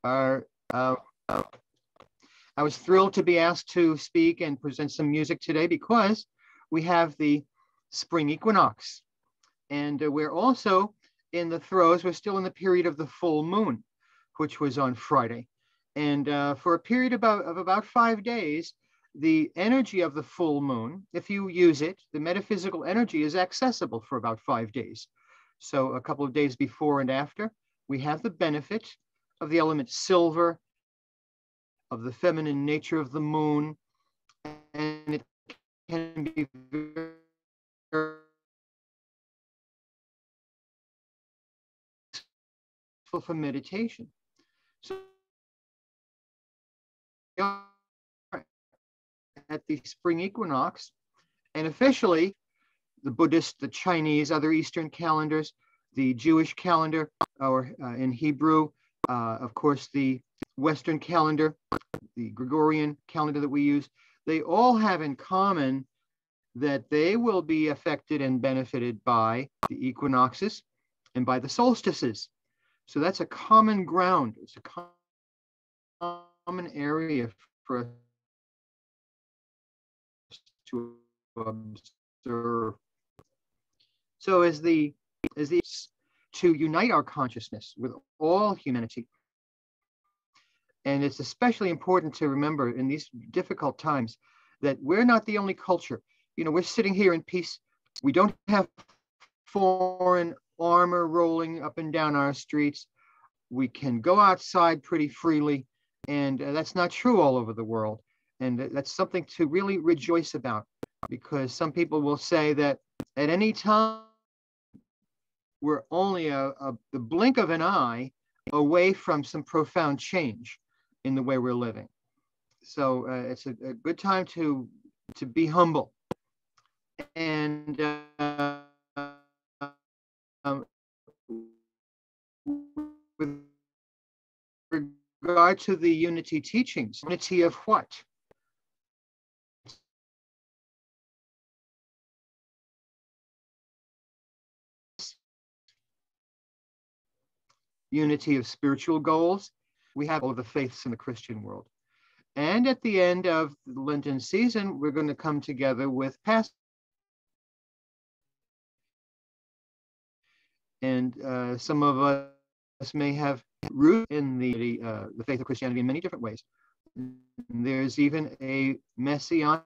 Our, I was thrilled to be asked to speak and present some music today because we have the spring equinox. And we're also in the throes, we're still in the period of the full moon, which was on Friday. And for a period of about 5 days, the energy of the full moon, if you use it, the metaphysical energy is accessible for about 5 days. So a couple of days before and after, we have the benefit of the element silver, of the feminine nature of the moon, and it can be very useful for meditation. So at the spring equinox, and officially the Buddhist, the Chinese, other Eastern calendars, the Jewish calendar, or in Hebrew, of course, the Western calendar, the Gregorian calendar that we use, they all have in common that they will be affected and benefited by the equinoxes and by the solstices. So that's a common ground. It's a common area for us to observe. So as the to unite our consciousness with all humanity. And it's especially important to remember in these difficult times that we're not the only culture. You know, we're sitting here in peace. We don't have foreign armor rolling up and down our streets. We can go outside pretty freely. And that's not true all over the world. And that's something to really rejoice about, because some people will say that at any time, we're only the blink of an eye away from some profound change in the way we're living. So it's a good time to be humble. And with regard to the unity teachings, unity of what? Unity of spiritual goals. We have all the faiths in the Christian world. And at the end of the Lenten season, we're going to come together with Passover. And some of us may have root in the faith of Christianity in many different ways. There's even a messianic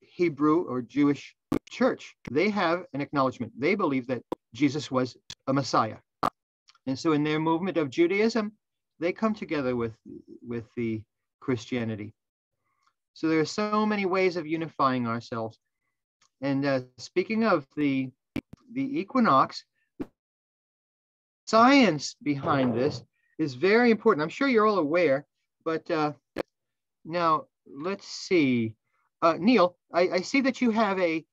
Hebrew or Jewish church. They have an acknowledgement. They believe that Jesus was a Messiah. And so in their movement of Judaism, they come together with the Christianity. So there are so many ways of unifying ourselves. And speaking of the equinox, science behind this is very important. I'm sure you're all aware, but now let's see. Neil, I see that you have a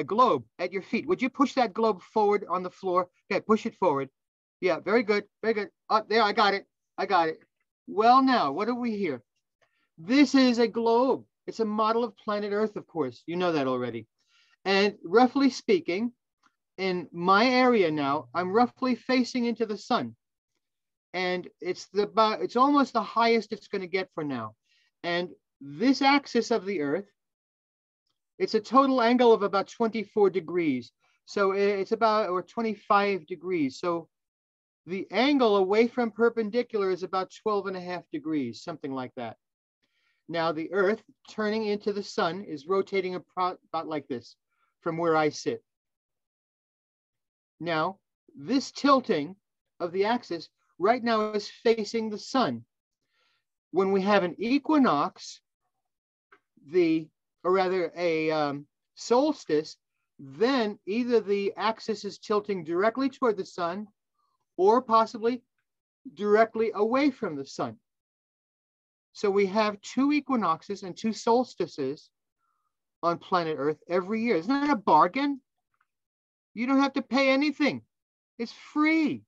globe at your feet. Would you push that globe forward on the floor? Okay, push it forward. Yeah, very good, very good. There, I got it. Well, now, what do we hear? This is a globe. It's a model of planet Earth, of course. You know that already. And roughly speaking, in my area now, I'm roughly facing into the sun. And it's almost the highest it's going to get for now. And this axis of the Earth, it's a total angle of about 24 degrees. So it's about, or 25 degrees. So the angle away from perpendicular is about 12.5 degrees, something like that. Now the Earth turning into the sun is rotating about like this from where I sit. Now, this tilting of the axis right now is facing the sun. When we have an equinox, or rather a solstice, then either the axis is tilting directly toward the sun or possibly directly away from the sun. So we have 2 equinoxes and 2 solstices on planet Earth every year. Isn't that a bargain? You don't have to pay anything. It's free.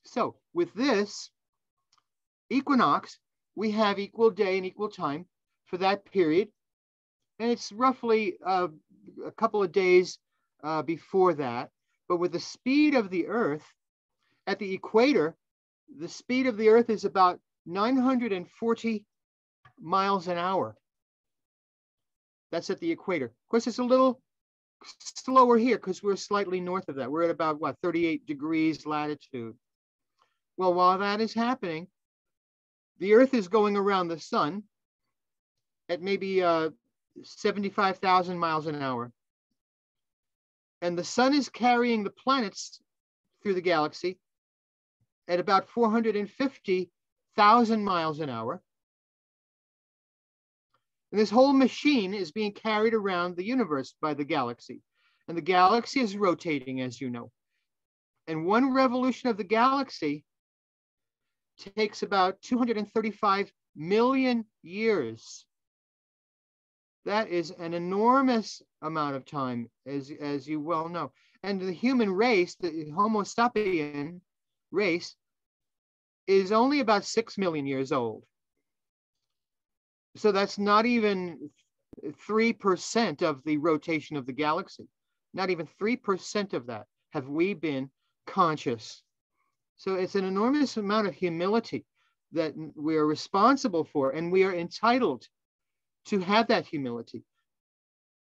So with this equinox, we have equal day and equal time for that period. And it's roughly a couple of days before that. But with the speed of the Earth, at the equator, the speed of the Earth is about 940 miles an hour. That's at the equator. Of course, it's a little slower here because we're slightly north of that. We're at about, what, 38 degrees latitude. Well, while that is happening, the Earth is going around the sun at maybe 75,000 miles an hour. And the sun is carrying the planets through the galaxy at about 450,000 miles an hour. And this whole machine is being carried around the universe by the galaxy. And the galaxy is rotating, as you know. And one revolution of the galaxy takes about 235 million years. That is an enormous amount of time, as you well know. And the human race, the Homo sapien race, is only about 6 million years old. So that's not even 3% of the rotation of the galaxy. Not even 3% of that have we been conscious. So it's an enormous amount of humility that we are responsible for, and we are entitled to have that humility.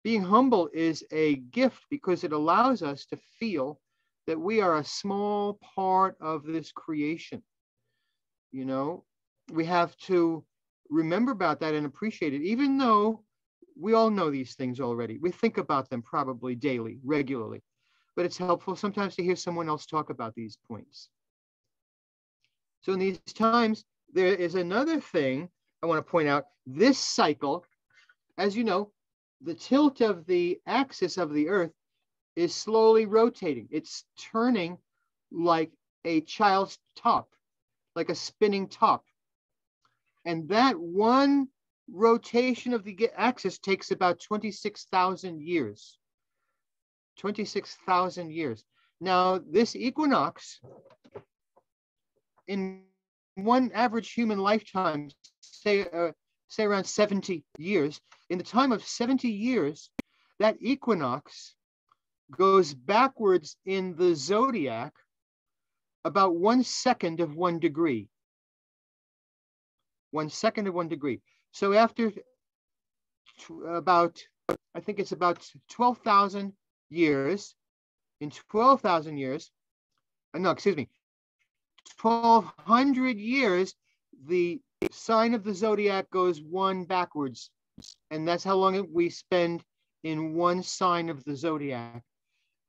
Being humble is a gift because it allows us to feel that we are a small part of this creation. You know, we have to remember about that and appreciate it, even though we all know these things already. We think about them probably daily, regularly, but it's helpful sometimes to hear someone else talk about these points. So in these times, there is another thing I want to point out. This cycle, as you know, the tilt of the axis of the Earth is slowly rotating. It's turning like a child's top, like a spinning top. And that one rotation of the axis takes about 26,000 years. 26,000 years. Now, this equinox, in one average human lifetime, say around 70 years, in the time of 70 years, that equinox goes backwards in the zodiac about 1 second of 1 degree. 1 second of 1 degree. So after about, I think it's about 12,000 years, in 12,000 years, no, excuse me, 1,200 years, the sign of the zodiac goes 1 backwards. And that's how long we spend in one sign of the zodiac.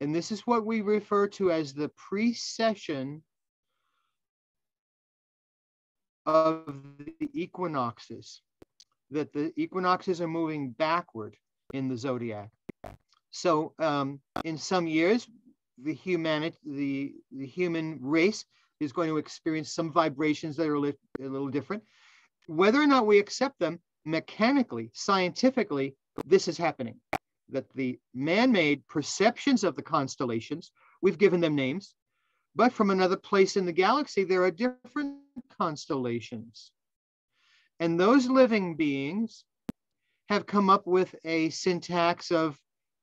And this is what we refer to as the precession of the equinoxes, that the equinoxes are moving backward in the zodiac. So in some years, the human race is going to experience some vibrations that are a little different. Whether or not we accept them mechanically, scientifically, this is happening. That the man-made perceptions of the constellations, we've given them names, but from another place in the galaxy, there are different constellations. And those living beings have come up with a syntax of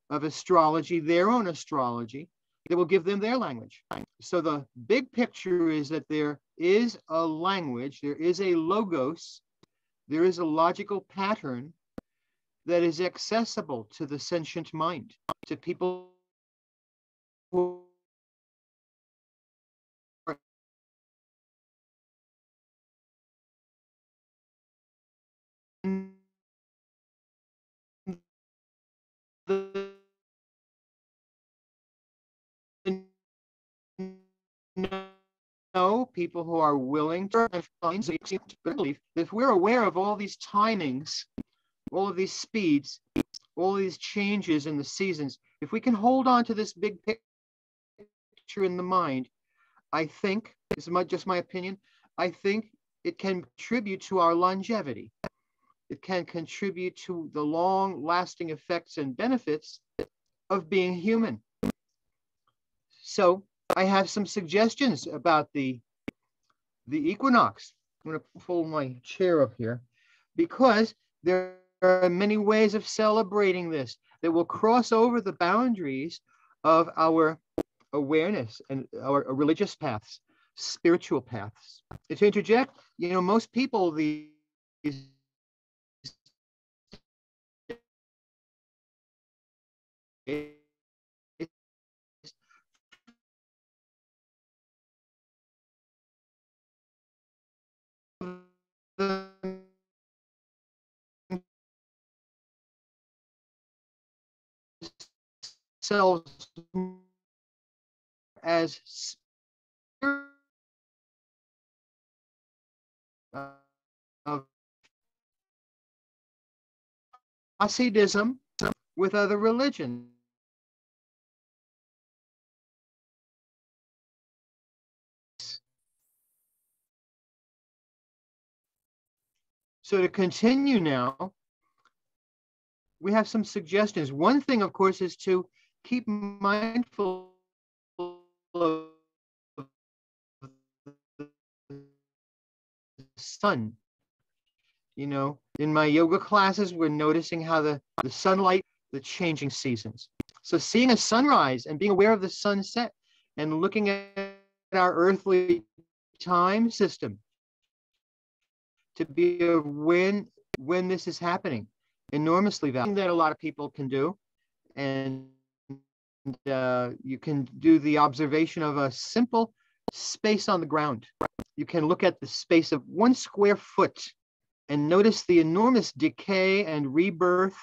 astrology, their own astrology, that will give them their language. So the big picture is that there is a language, there is a logos, there is a logical pattern that is accessible to the sentient mind, to people who are in the know, people who are willing to believe that if we're aware of all these timings, all of these speeds, all of these changes in the seasons, if we can hold on to this big picture in the mind, I think, this is just my opinion, I think it can contribute to our longevity. It can contribute to the long-lasting effects and benefits of being human. So I have some suggestions about the equinox. I'm going to pull my chair up here because there are many ways of celebrating this that will cross over the boundaries of our awareness and our religious paths. spiritual paths. And to interject, most people these themselves as of Hasidism with other religions. So to continue now, we have some suggestions. One thing, of course, is to keep mindful of the sun. In my yoga classes, we're noticing how the sunlight, the changing seasons. So seeing a sunrise and being aware of the sunset and looking at our earthly time system to be aware when this is happening, enormously valuable. That a lot of people can do. And you can do the observation of a simple space on the ground. You can look at the space of 1 square foot and notice the enormous decay and rebirth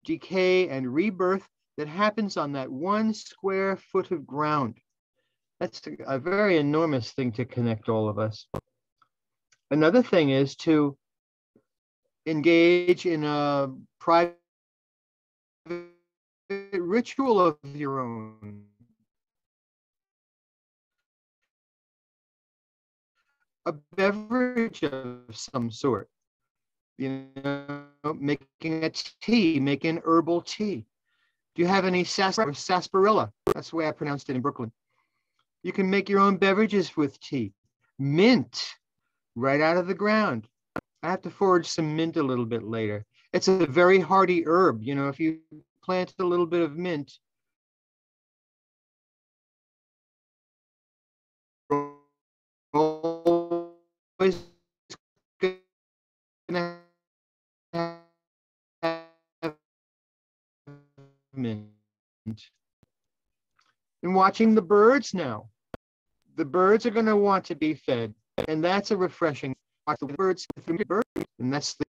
that happens on that 1 square foot of ground. That's a very enormous thing to connect all of us. Another thing is to engage in a private ritual of your own. A beverage of some sort, making a tea, making herbal tea. Do you have any sarsaparilla? That's the way I pronounced it in Brooklyn. You can make your own beverages with tea. Mint, right out of the ground. I have to forage some mint a little bit later. It's a very hardy herb. If you plant a little bit of mint, always gonna have mint. And watching the birds now. The birds are going to want to be fed, and that's a refreshing. Watch the birds, and that's the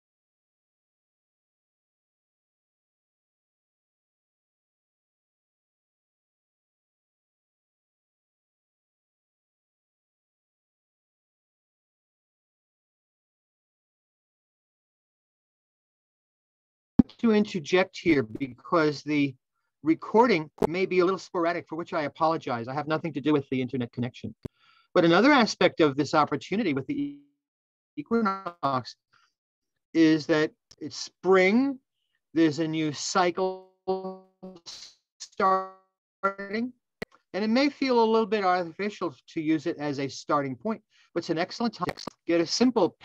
to interject here because the recording may be a little sporadic, for which I apologize. I have nothing to do with the internet connection. But another aspect of this opportunity with the equinox is that it's spring, there's a new cycle starting, and it may feel a little bit artificial to use it as a starting point, but it's an excellent time. Get a simple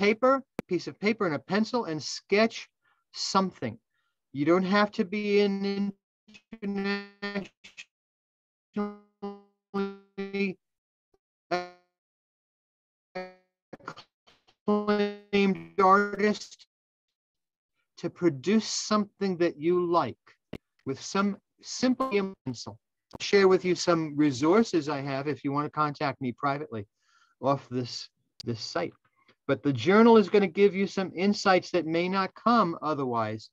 piece of paper and a pencil and sketch something. You don't have to be an internationally acclaimed artist to produce something that you like with some simple pencil. I'll share with you some resources I have if you want to contact me privately off this site. But the journal is going to give you some insights that may not come otherwise.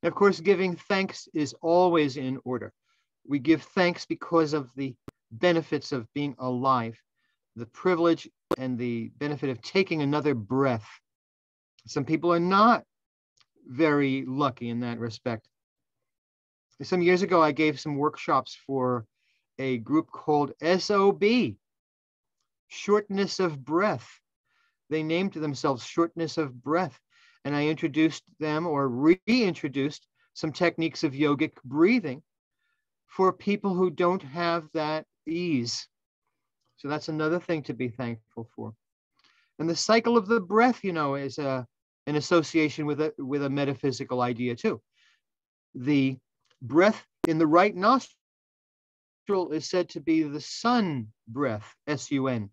And of course, giving thanks is always in order. We give thanks because of the benefits of being alive, the privilege and the benefit of taking another breath. Some people are not very lucky in that respect. Some years ago, I gave some workshops for a group called SOB, Shortness of Breath. They named themselves Shortness of Breath. And I introduced them or reintroduced some techniques of yogic breathing for people who don't have that ease. So that's another thing to be thankful for. And the cycle of the breath, is an association with a metaphysical idea too. The breath in the right nostril nostril is said to be the sun breath, S-U-N.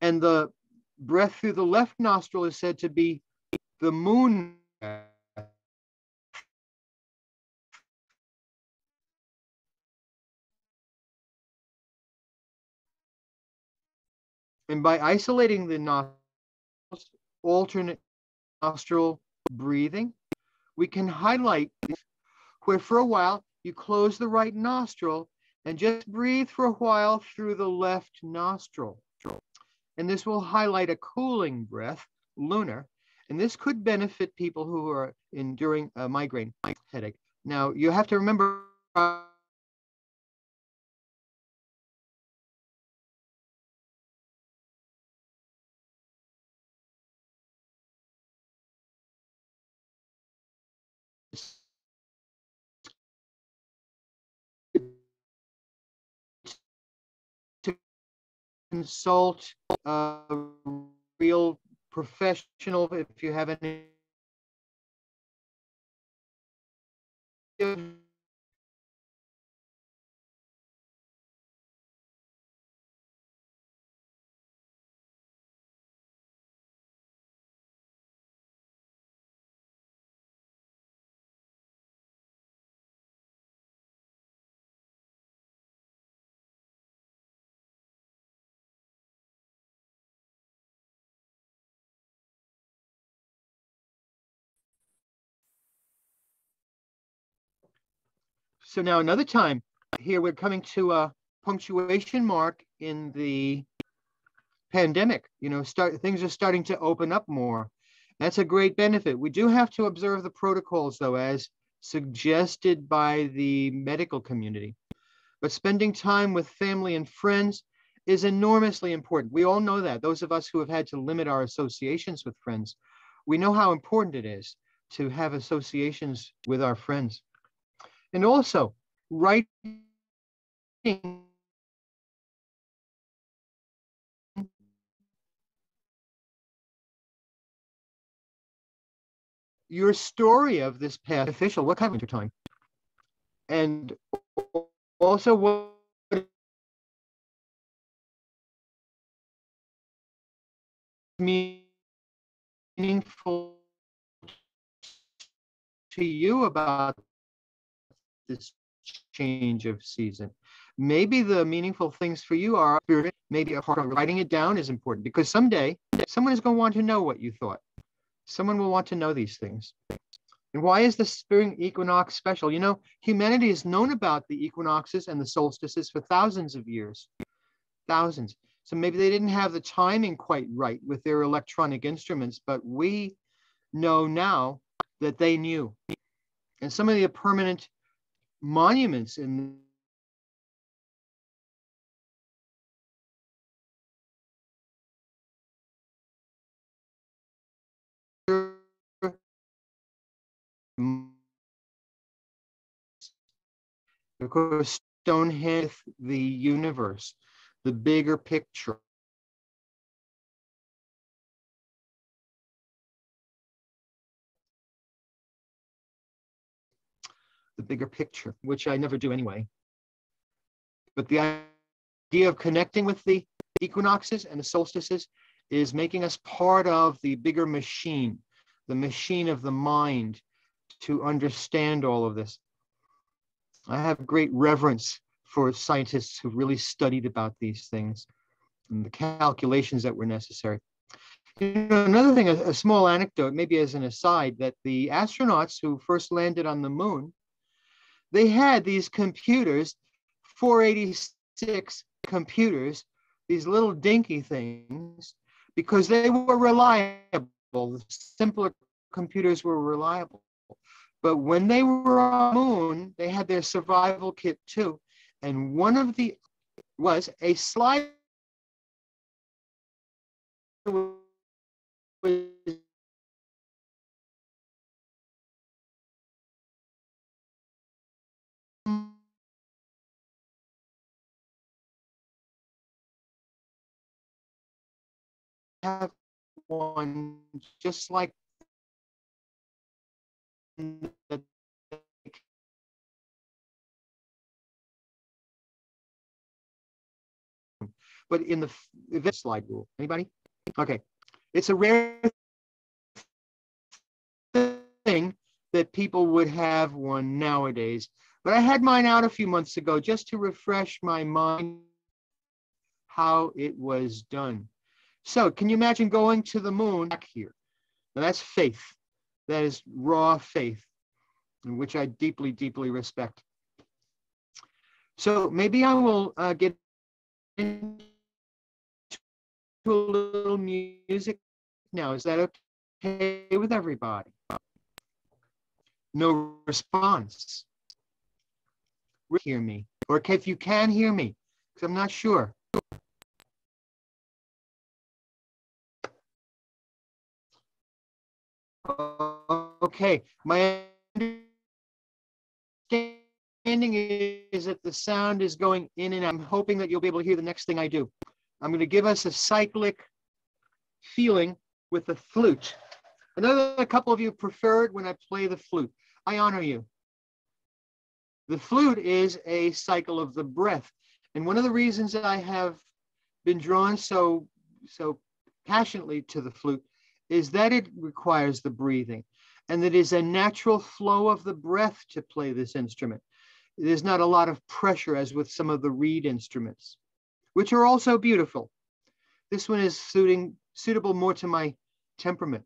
And the breath through the left nostril is said to be the moon breath. And by isolating the nostrils, alternate nostril breathing, we can highlight where for a while you close the right nostril and just breathe for a while through the left nostril. And this will highlight a cooling breath, lunar, and this could benefit people who are enduring a migraine headache. Now, you have to remember to consult a real professional if you have any So now another time, here we're coming to a punctuation mark in the pandemic. Things are starting to open up more. That's a great benefit. We do have to observe the protocols, though, as suggested by the medical community. But spending time with family and friends is enormously important. We all know that. Those of us who have had to limit our associations with friends, we know how important it is to have associations with our friends. And also, writing your story of this past official, what kind of winter time? And also what meaningful to you about this change of season. Maybe the meaningful things for you are maybe a part of writing it down is important because someday someone is going to want to know what you thought. Someone will want to know these things. And why is the spring equinox special? Humanity has known about the equinoxes and the solstices for thousands of years, thousands. So maybe they didn't have the timing quite right with their electronic instruments, but we know now that they knew. And some of the permanent monuments in of course, Stonehenge, the universe, the bigger picture. The bigger picture, which I never do anyway. But the idea of connecting with the equinoxes and the solstices is making us part of the bigger machine, the machine of the mind to understand all of this. I have great reverence for scientists who've really studied about these things and the calculations that were necessary. Another thing, a small anecdote, maybe as an aside, that the astronauts who first landed on the moon, they had these computers, 486 computers, these little dinky things, because they were reliable. The simpler computers were reliable. But when they were on the moon, they had their survival kit too. And one of the was a slide have one just like that but in the event slide rule. Anybody? Okay. It's a rare thing that people would have one nowadays, but I had mine out a few months ago just to refresh my mind how it was done. So can you imagine going to the moon back here? Now that's faith. That is raw faith, in which I deeply, deeply respect. So maybe I will get into a little music now. Is that okay with everybody? No response. Hear me, or if you can hear me, because I'm not sure. Okay, my understanding is that the sound is going in and out. I'm hoping that you'll be able to hear the next thing I do. I'm going to give us a cyclic feeling with the flute. I know that a couple of you preferred when I play the flute. I honor you. The flute is a cycle of the breath. And one of the reasons that I have been drawn so passionately to the flute is that it requires the breathing, and that is a natural flow of the breath to play this instrument. There's not a lot of pressure as with some of the reed instruments, which are also beautiful. This one is suitable more to my temperament.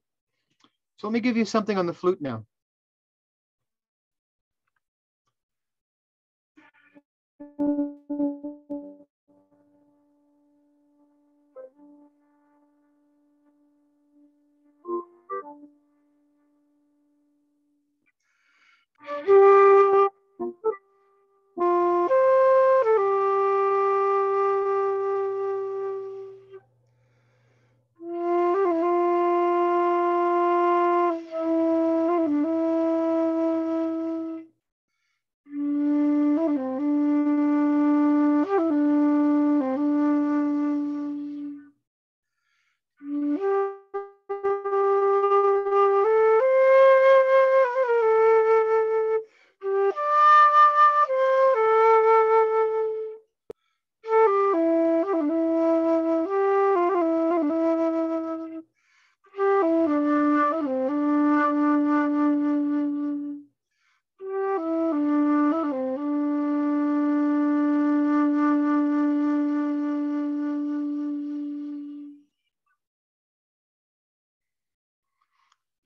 So let me give you something on the flute now.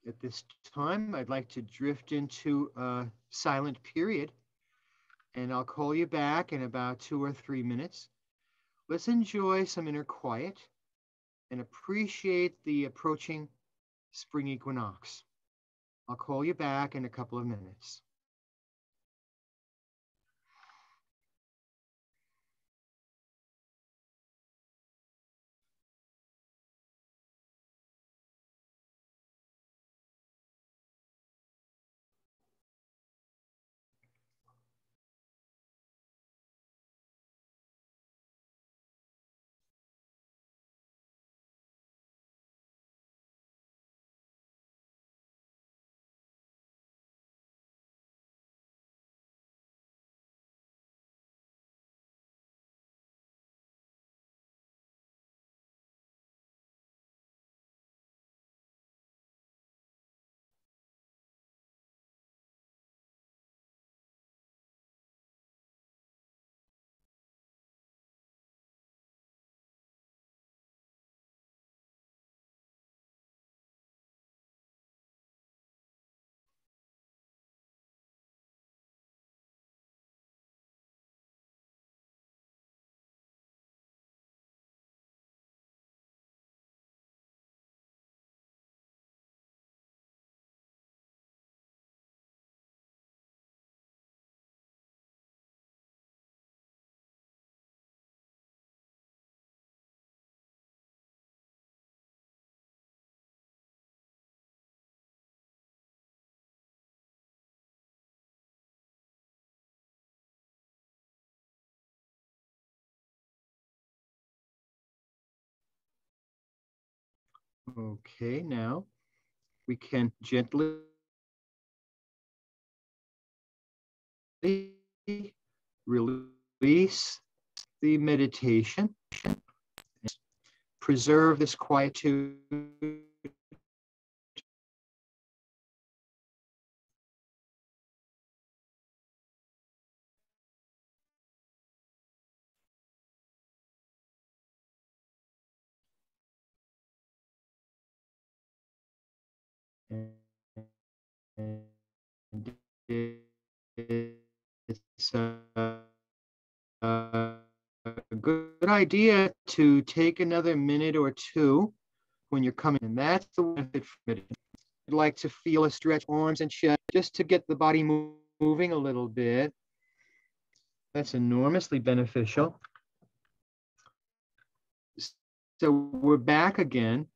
At this time, I'd like to drift into a silent period, and I'll call you back in about 2 or 3 minutes. Let's enjoy some inner quiet and appreciate the approaching spring equinox. I'll call you back in a couple of minutes. Okay, now we can gently release the meditation preserve this quietude. And it's a good idea to take another minute or two when you're coming in. That's the benefit from it. I'd like to feel a stretch, arms and chest, just to get the body moving a little bit. That's enormously beneficial. So we're back again.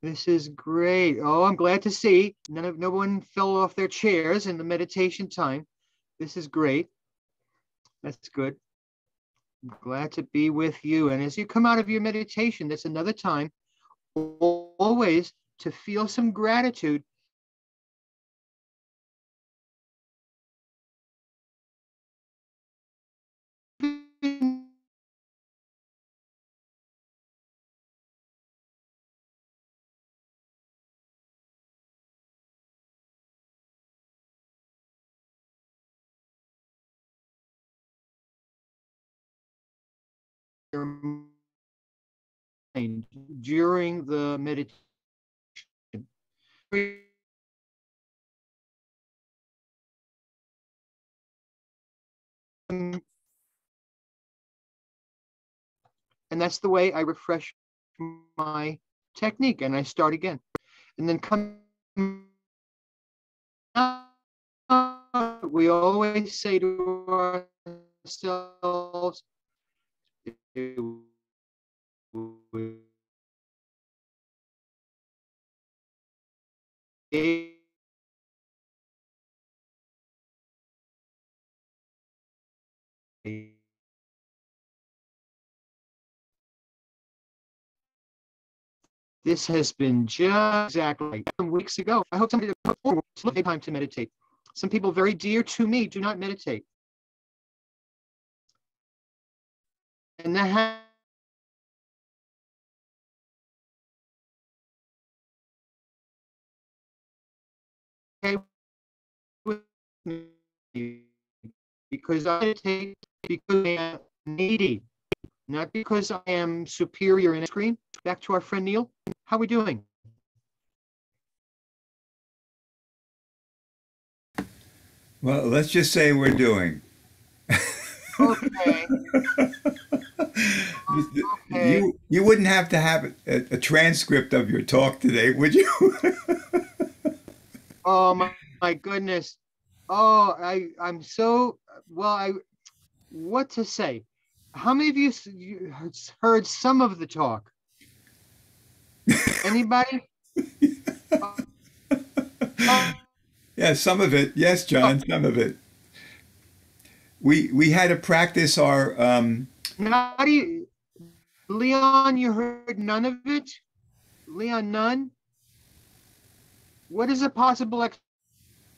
This is great. Oh, I'm glad to see no one fell off their chairs in the meditation time. This is great. That's good. I'm glad to be with you. And as you come out of your meditation, that's another time always to feel some gratitude. During the meditation. And that's the way I refresh my technique, and I start again. And then come out, we always say to ourselves, this has been just exactly some weeks ago. I hope somebody will take time to meditate. Some people very dear to me do not meditate. And that with me because I meditate because I am needy, not because I am superior in a screen. Back to our friend Neil. How are we doing? Well, let's just say we're doing. Okay. Okay. You wouldn't have to have a transcript of your talk today, would you? Oh my goodness. Oh, I'm so well. What to say? How many of you heard some of the talk? Anybody? Oh, Yeah, some of it. Yes, John, some of it. We had to practice our not you, Leon. You heard none of it. Leon, none. What is a possible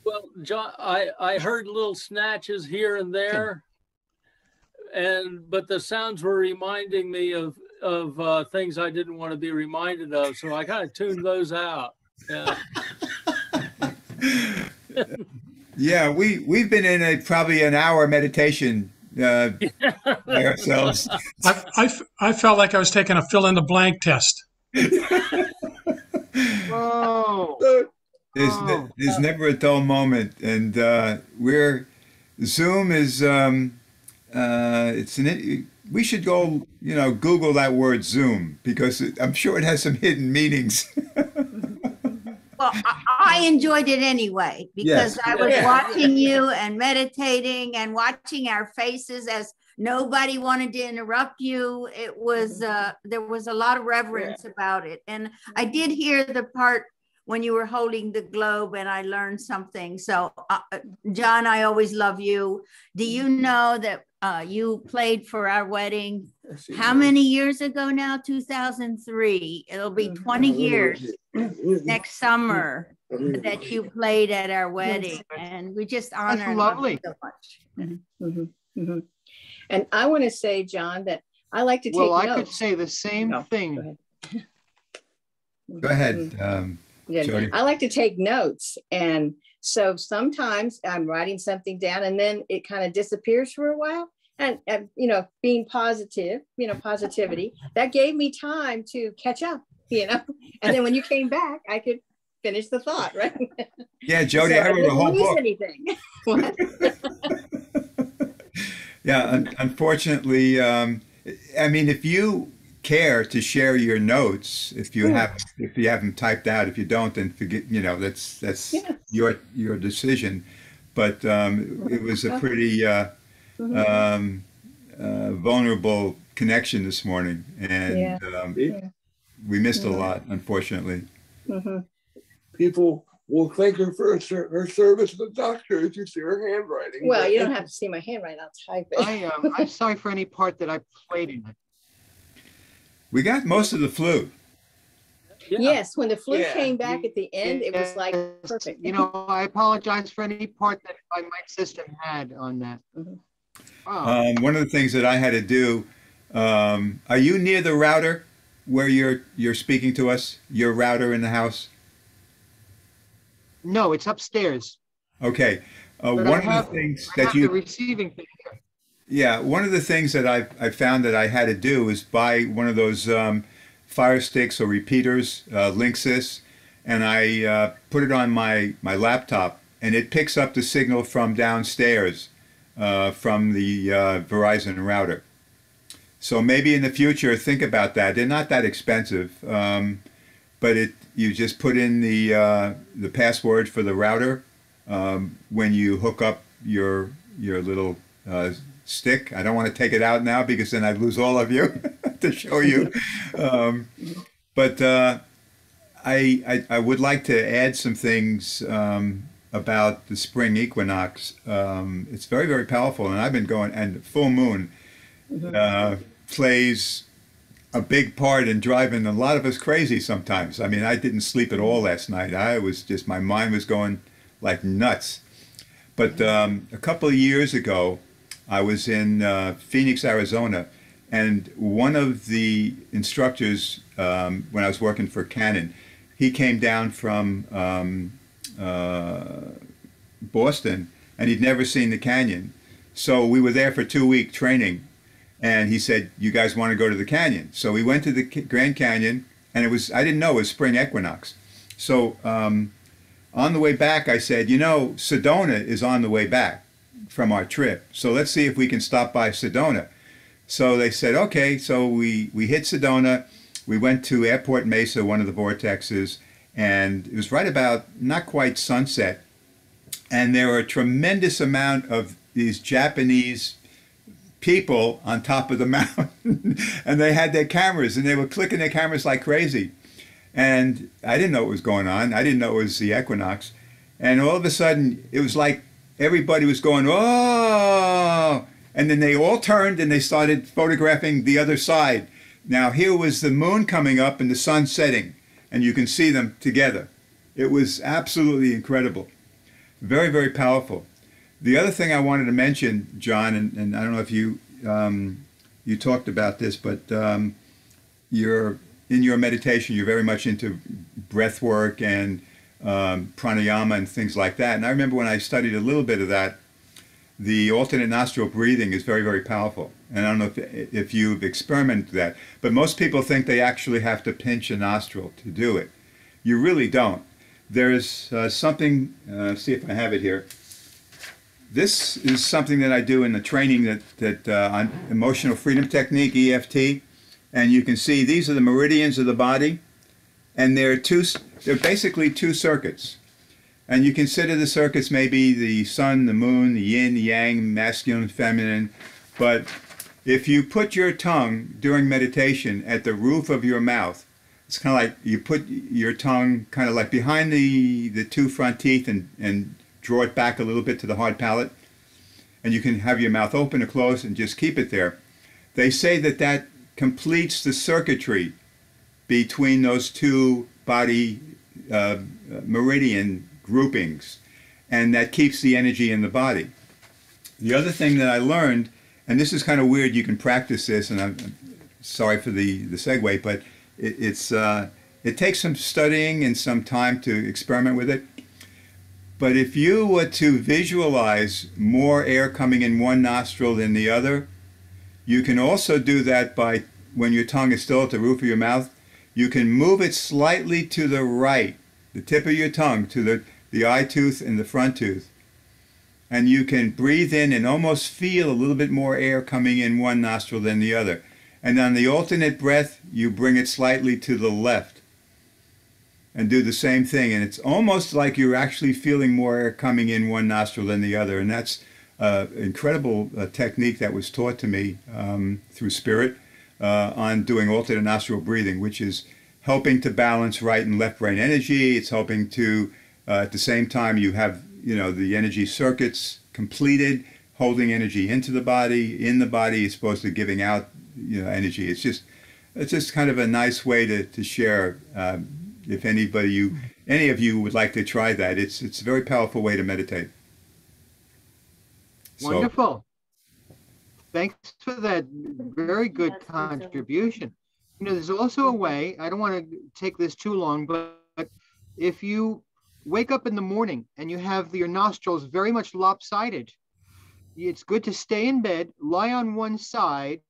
Well, John, I heard little snatches here and there, but the sounds were reminding me of things I didn't want to be reminded of, so I kind of tuned those out. Yeah. yeah, we've been in probably an hour meditation by ourselves. I felt like I was taking a fill in the blank test. Whoa. There's never a dull moment, and Zoom is we should go Google that word Zoom because I'm sure it has some hidden meanings. Well, I enjoyed it anyway because Yes. I was watching you and meditating and watching our faces as nobody wanted to interrupt you. It was there was a lot of reverence about it, and I did hear the part when you were holding the globe, and I learned something. So, John, I always love you. Do you know that you played for our wedding? How many years ago now? 2003. It'll be 20 years next summer that you played at our wedding, and we just honor That's lovely. you so much. And I want to say, John, that I like to take Well, I notes. could say the same No, thing. go ahead. Go ahead, Yeah, Jody. I like to take notes. And so sometimes I'm writing something down and then it kind of disappears for a while. And you know, being positive, you know, positivity, that gave me time to catch up, you know. And then when you came back, I could finish the thought, right? Yeah, Jody, So I wrote a whole didn't lose book. anything. What? Yeah, unfortunately, I mean, if you care to share your notes, if you have them typed out, if you don't, then forget. You know, that's Yeah. your decision. But it was a pretty vulnerable connection this morning, and Yeah. Yeah. we missed a lot, unfortunately. Mhm. People will thank her for her service to the doctor if you see her handwriting. Well, you don't have to see my handwriting. I'll type it. I'm sorry for any part that I played in it. We got most of the flu. Yeah. Yes, when the flu Yeah. came back at the end, it was like perfect. You know, I apologize for any part that my mic system had on that. Mhm. Wow. One of the things that I had to do. Are you near the router where you're speaking to us? Your router in the house? No, it's upstairs. Okay. But One of the things I that have the you, receiving thing here. yeah, one of the things that I found that I had to do is buy one of those Fire Sticks or repeaters, Linksys, and I put it on my laptop, and it picks up the signal from downstairs from the Verizon router. So maybe in the future, think about that. They're not that expensive, but you just put in the password for the router when you hook up your little stick. I don't want to take it out now because then I'd lose all of you to show you. But I would like to add some things about the spring equinox. It's very, very powerful, and I've been going, and full moon plays a big part in driving a lot of us crazy sometimes. I mean, I didn't sleep at all last night. I was just, my mind was going like nuts. But a couple of years ago, I was in Phoenix, Arizona, and one of the instructors, when I was working for Canon, he came down from Boston, and he'd never seen the canyon. So we were there for 2-week training, and he said, "You guys want to go to the canyon?" So we went to the Grand Canyon, and I didn't know it was spring equinox. So on the way back, I said, you know, Sedona is on the way back from our trip. So let's see if we can stop by Sedona. So they said, okay. So we hit Sedona. We went to Airport Mesa, one of the vortexes, and it was right about not quite sunset. And there were a tremendous amount of these Japanese people on top of the mountain. And they had their cameras, and they were clicking their cameras like crazy. And I didn't know what was going on. I didn't know it was the equinox. And all of a sudden, it was like everybody was going, oh! And then they all turned and they started photographing the other side. Now, here was the moon coming up and the sun setting, and you can see them together. It was absolutely incredible. Very, very powerful. The other thing I wanted to mention, John, and I don't know if you you talked about this, but in your meditation, you're very much into breath work and pranayama and things like that. And I remember when I studied a little bit of that, the alternate nostril breathing is very, very powerful. And I don't know if you've experimented with that, but most people think they actually have to pinch a nostril to do it. You really don't. There's something, see if I have it here. This is something that I do in the training that on emotional freedom technique, EFT. And you can see these are the meridians of the body, and they're basically two circuits. And you consider the circuits maybe the sun, the moon, the yin, the yang, masculine, feminine. But if you put your tongue during meditation at the roof of your mouth, it's kind of like you put your tongue kind of like behind the two front teeth and draw it back a little bit to the hard palate. And you can have your mouth open or closed and just keep it there. They say that completes the circuitry between those two body meridian groupings, and that keeps the energy in the body. The other thing that I learned and this is kind of weird. You can practice this, and I'm sorry for the segue, but it takes some studying and some time to experiment with it. But if you were to visualize more air coming in one nostril than the other, you can also do that by, when your tongue is still at the roof of your mouth, you can move it slightly to the right, the tip of your tongue to the eye tooth and the front tooth. And you can breathe in and almost feel a little bit more air coming in one nostril than the other. And on the alternate breath, you bring it slightly to the left and do the same thing. And it's almost like you're actually feeling more air coming in one nostril than the other. And that's an incredible technique that was taught to me through Spirit on doing alternate nostril breathing, which is helping to balance right and left brain energy. It's helping to, at the same time, you have, the energy circuits completed, holding energy into the body, in the body, as opposed to giving out, energy. It's just kind of a nice way to share. If any of you would like to try that, it's a very powerful way to meditate. Wonderful. Thanks for that very good contribution. There's also a way, I don't want to take this too long, but if you wake up in the morning and you have your nostrils very much lopsided, it's good to stay in bed, lie on one side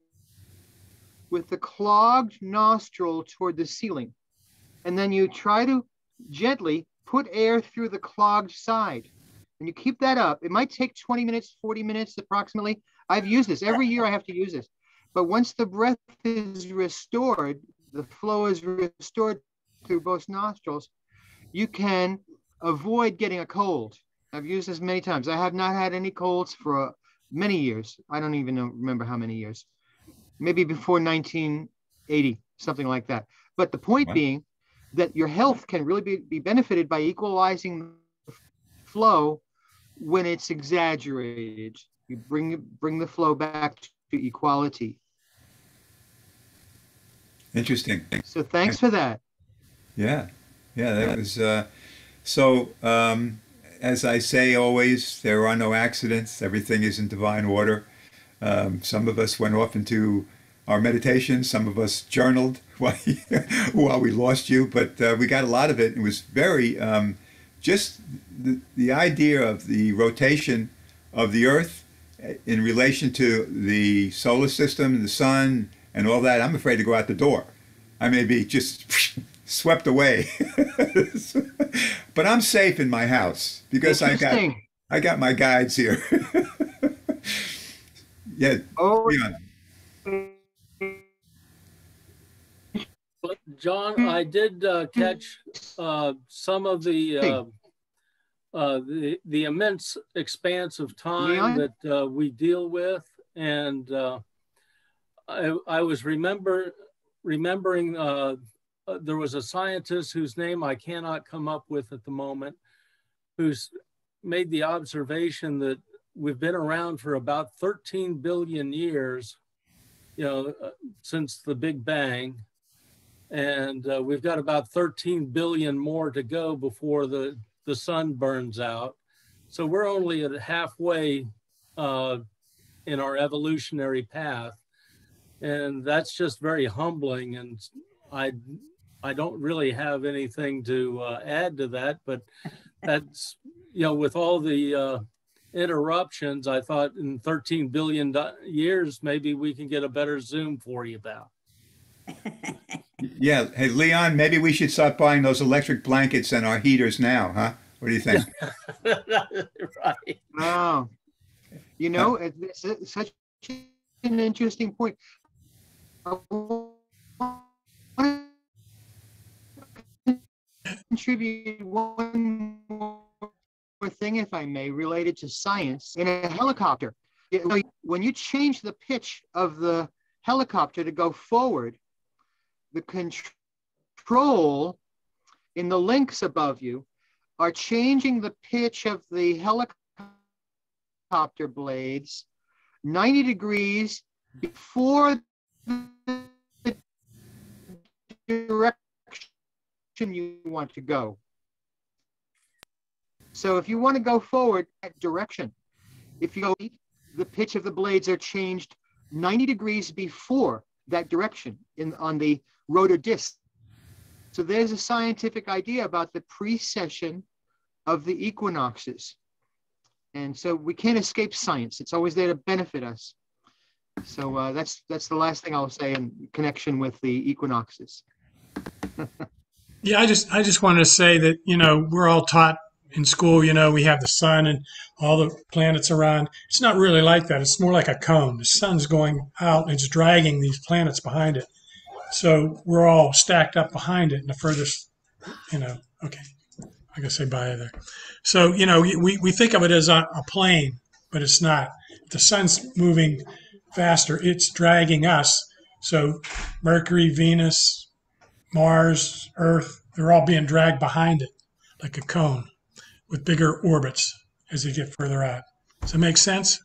with the clogged nostril toward the ceiling. And then you try to gently put air through the clogged side. And you keep that up. It might take 20 minutes, 40 minutes approximately. I've used this. Every year I have to use this. But once the breath is restored, the flow is restored through both nostrils, you can avoid getting a cold. I've used this many times. I have not had any colds for many years. I don't even remember how many years. Maybe before 1980, something like that. But the point being that your health can really be benefited by equalizing the flow when it's exaggerated. You bring the flow back to equality. Interesting. So thanks for that. Yeah, that was as I say always, there are no accidents. Everything is in divine order. Some of us went off into our meditation. Some of us journaled while we lost you, but we got a lot of it. It was very just the idea of the rotation of the Earth in relation to the solar system and the sun and all that. I'm afraid to go out the door. I may be just swept away. But I'm safe in my house because I got my guides here. Yeah. Oh, John, I did catch some of the immense expanse of time that we deal with, and I was remembering there was a scientist whose name I cannot come up with at the moment, who's made the observation that we've been around for about 13 billion years, since the Big Bang. And we've got about 13 billion more to go before the sun burns out. So we're only at halfway in our evolutionary path. And that's just very humbling. And I don't really have anything to add to that, but that's, with all the interruptions, I thought in 13 billion years, maybe we can get a better Zoom for you about. Yeah. Hey, Leon, maybe we should start buying those electric blankets and our heaters now, huh? What do you think? Right. Oh, it's such an interesting point. I want to contribute one more thing, if I may, related to science. In a helicopter, when you change the pitch of the helicopter to go forward, the control in the links above you are changing the pitch of the helicopter blades 90 degrees before the direction you want to go. So if you want to go forward, that direction. If you go, the pitch of the blades are changed 90 degrees before that direction on the rotor disc. So there's a scientific idea about the precession of the equinoxes. And so we can't escape science. It's always there to benefit us. So that's the last thing I'll say in connection with the equinoxes. Yeah, I just wanted to say that, we're all taught in school, we have the sun and all the planets around. It's not really like that. It's more like a cone. The sun's going out and it's dragging these planets behind it. So we're all stacked up behind it, and the furthest, okay, I gotta say bye there. So, we think of it as a plane, but it's not. If the sun's moving faster, it's dragging us. So Mercury, Venus, Mars, Earth, they're all being dragged behind it like a cone with bigger orbits as they get further out. Does that make sense?